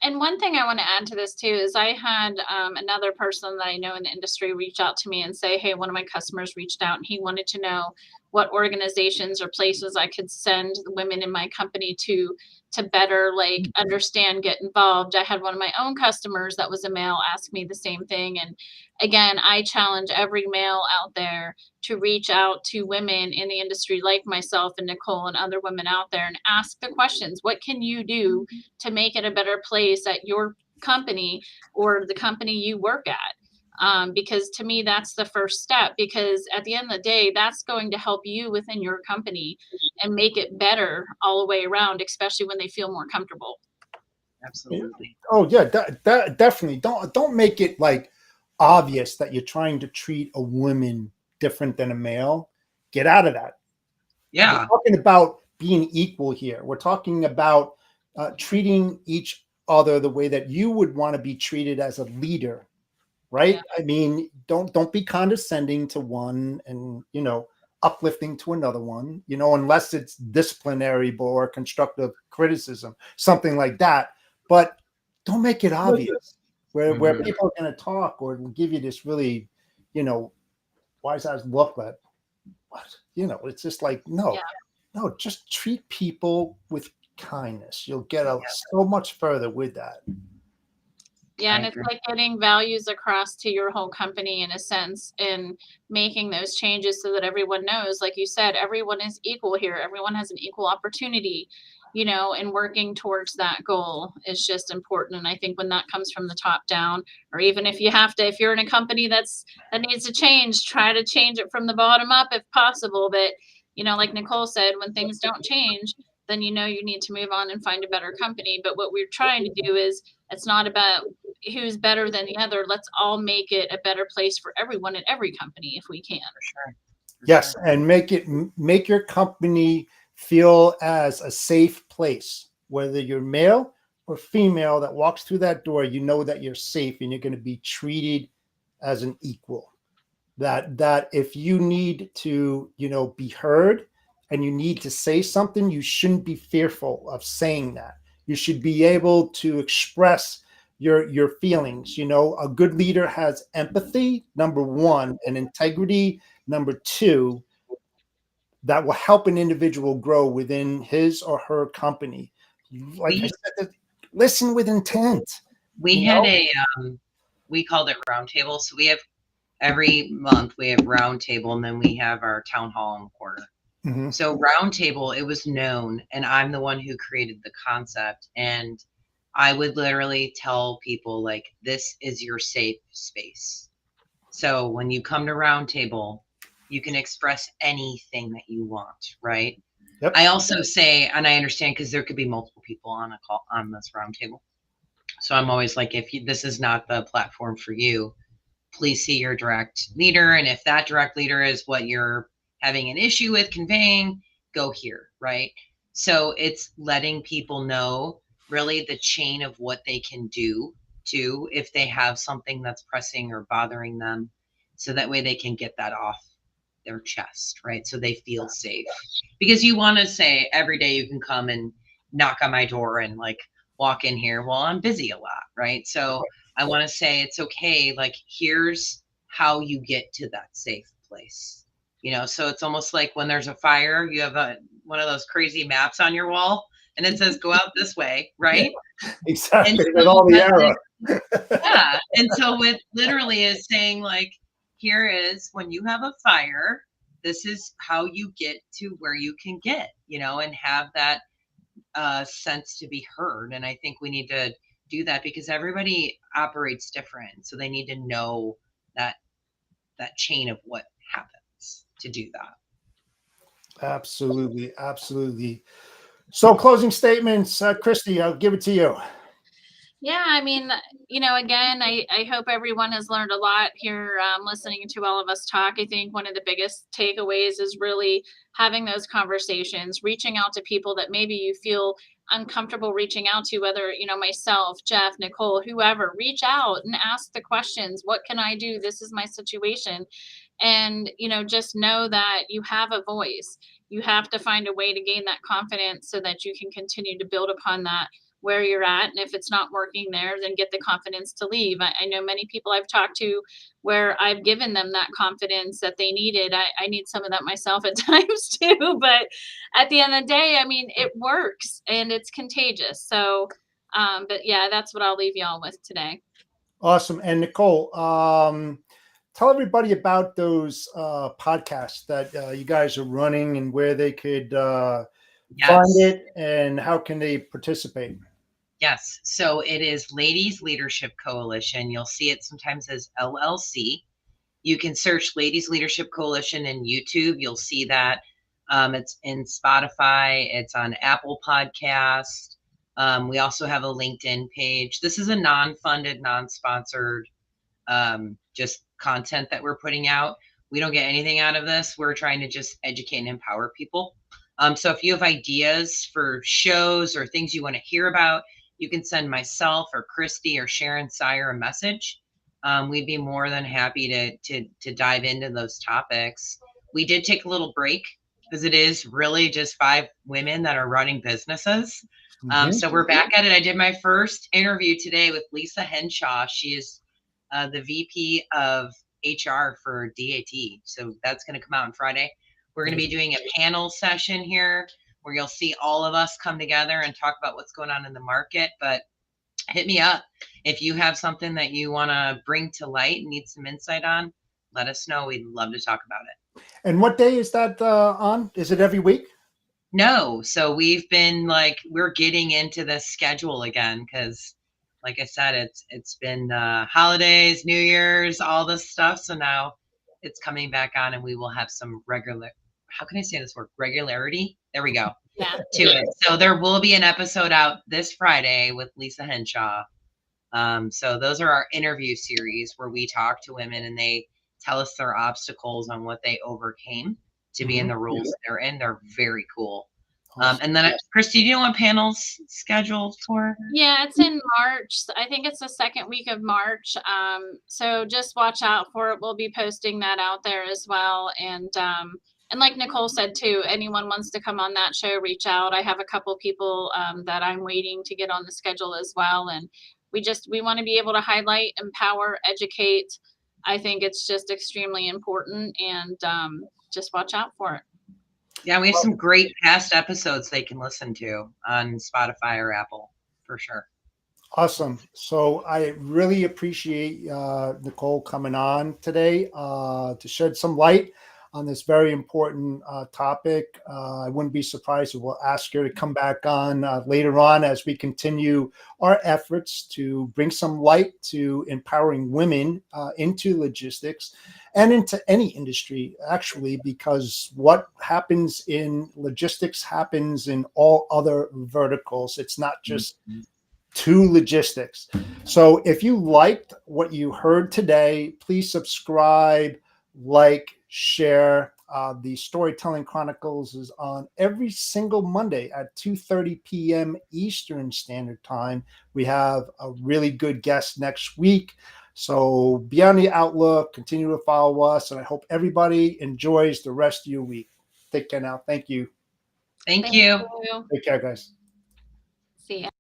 [SPEAKER 3] And one thing I want to add to this too is I had another person that I know in the industry reach out to me and say, hey, one of my customers reached out and he wanted to know what organizations or places I could send the women in my company to better like understand, get involved. I had one of my own customers that was a male ask me the same thing. And again, I challenge every male out there to reach out to women in the industry like myself and Nicole and other women out there and ask the questions. What can you do to make it a better place at your company or the company you work at? Because to me, that's the first step, because at the end of the day, that's going to help you within your company and make it better all the way around, especially when they feel more comfortable.
[SPEAKER 4] Absolutely.
[SPEAKER 1] Oh yeah, that definitely. Don't make it like obvious that you're trying to treat a woman different than a male. Get out of that.
[SPEAKER 4] Yeah.
[SPEAKER 1] We're talking about being equal here. We're talking about treating each other the way that you would want to be treated as a leader, right?
[SPEAKER 3] Yeah.
[SPEAKER 1] I mean, don't be condescending to one and uplifting to another one, unless it's disciplinary or constructive criticism, something like that. But don't make it obvious where
[SPEAKER 4] Mhm.
[SPEAKER 1] people are going to talk or give you this really, wise ass look like, what? It's just like, no,
[SPEAKER 3] Yeah.
[SPEAKER 1] no, just treat people with kindness. You'll get so much further with that.
[SPEAKER 3] Yeah,
[SPEAKER 4] I
[SPEAKER 3] and it's
[SPEAKER 4] agree.
[SPEAKER 3] like getting values across to your whole company in a sense, and making those changes so that everyone knows, like you said, everyone is equal here. Everyone has an equal opportunity, and working towards that goal is just important. And I think when that comes from the top down, or even if if you're in a company that needs to change, try to change it from the bottom up if possible. But, like Nicole said, when things don't change, then you need to move on and find a better company. But what we're trying to do is, it's not about who's better than the other. Let's all make it a better place for everyone at every company if we can.
[SPEAKER 4] Sure. For
[SPEAKER 1] Yes,
[SPEAKER 4] sure.
[SPEAKER 1] and make your company feel as a safe place. Whether you're male or female that walks through that door, you know that you're safe and you're going to be treated as an equal. That if you need to, be heard and you need to say something, you shouldn't be fearful of saying that. You should be able to express your feelings. A good leader has empathy, number one, and integrity, number two, that will help an individual grow within his or her company. Like I
[SPEAKER 4] We
[SPEAKER 1] said, listen with intent.
[SPEAKER 4] we had we called it roundtable. So we have every month we have roundtable, and then we have our town hall in the quarter.
[SPEAKER 1] Mhm.
[SPEAKER 4] So roundtable, it was known, and I'm the one who created the concept. And I would literally tell people like, this is your safe space. So when you come to roundtable, you can express anything that you want, right?
[SPEAKER 1] Yep.
[SPEAKER 4] I also say, and I understand because there could be multiple people on a call on this roundtable. So I'm always like, if this is not the platform for you, please see your direct leader. And if that direct leader is what you're having an issue with conveying, go here, right? So it's letting people know really the chain of what they can do too if they have something that's pressing or bothering them. So that way they can get that off their chest, right? So they feel safe. Because you want to say every day you can come and knock on my door and like walk in here. Well, I'm busy a lot, right? So I want to say it's okay. Like, here's how you get to that safe place. So it's almost like when there's a fire, you have one of those crazy maps on your wall and it says go out this way, right? And
[SPEAKER 1] Exactly, with
[SPEAKER 4] so
[SPEAKER 1] all the
[SPEAKER 4] what
[SPEAKER 1] arrow.
[SPEAKER 4] yeah. And so what literally is saying like, here is when you have a fire, this is how you get to where you can get, and have that sense to be heard. And I think we need to do that because everybody operates different. So they need to know that that chain of what happens to do that.
[SPEAKER 1] Absolutely. Absolutely. So closing statements, Kristy, I'll give it to you.
[SPEAKER 3] Yeah, I mean, again, I hope everyone has learned a lot here listening to all of us talk. I think one of the biggest takeaways is really having those conversations, reaching out to people that maybe you feel uncomfortable reaching out to, whether, myself, Jeff, Nicole, whoever, reach out and ask the questions. What can I do? This is my situation. And, just know that you have a voice. You have to find a way to gain that confidence so that you can continue to build upon that where you're at. And if it's not working there, then get the confidence to leave. I know many people I've talked to where I've given them that confidence that they needed. I need some of that myself at times too. But at the end of the day, I mean, it works and it's contagious. So, but yeah, that's what I'll leave y'all with today.
[SPEAKER 1] Awesome. And Nicole, tell everybody about those podcasts that you guys are running and where they could find it and how can they participate.
[SPEAKER 4] Yes. So it is Ladies Leadership Coalition. You'll see it sometimes as LLC. You can search Ladies Leadership Coalition in YouTube. You'll see that. It's in Spotify. It's on Apple Podcast. We also have a LinkedIn page. This is a non-funded, non-sponsored, just content that we're putting out. We don't get anything out of this. We're trying to just educate and empower people. So if you have ideas for shows or things you want to hear about, you can send myself or Kristy or Sharon Sire a message. We'd be more than happy to dive into those topics. We did take a little break because it is really just 5 women that are running businesses. So we're back at it. I did my first interview today with Lisa Henshaw. She is the VP of HR for DAT. So that's going to come out on Friday. We're going to be doing a panel session here where you'll see all of us come together and talk about what's going on in the market. But hit me up. If you have something that you want to bring to light and need some insight on, let us know. We'd love to talk about it.
[SPEAKER 1] And what day is that on? Is it every week?
[SPEAKER 4] No. So we've been we're getting into the schedule again because, like I said, it's been holidays, New Year's, all this stuff. So now it's coming back on and we will have some how can I say this word? Regularity. There we go.
[SPEAKER 3] Yeah.
[SPEAKER 4] To it. So there will be an episode out this Friday with Lisa Henshaw. So those are our interview series where we talk to women and they tell us their obstacles on what they overcame to be in the roles they're in. They're very cool. And then, Kristy, do you know what panels scheduled for?
[SPEAKER 3] Yeah, it's in March. I think it's the second week of March. So just watch out for it. We'll be posting that out there as well. And like Nicole said too, anyone wants to come on that show, reach out. I have a couple people that I'm waiting to get on the schedule as well. And we want to be able to highlight, empower, educate. I think it's just extremely important, and just watch out for it.
[SPEAKER 4] Yeah, we have some great past episodes they can listen to on Spotify or Apple for sure.
[SPEAKER 1] Awesome. So I really appreciate Nicole coming on today to shed some light on this very important topic. I wouldn't be surprised if we'll ask her to come back on later on as we continue our efforts to bring some light to empowering women into logistics and into any industry, actually, because what happens in logistics happens in all other verticals. It's not just to logistics. So if you liked what you heard today, please subscribe, like, share. The Storytelling Chronicles is on every single Monday at 2:30 p.m. Eastern Standard Time. We have a really good guest next week. So be on the outlook, continue to follow us, and I hope everybody enjoys the rest of your week. Take care now. Thank you.
[SPEAKER 4] Thank you.
[SPEAKER 1] Take care, guys.
[SPEAKER 3] See ya.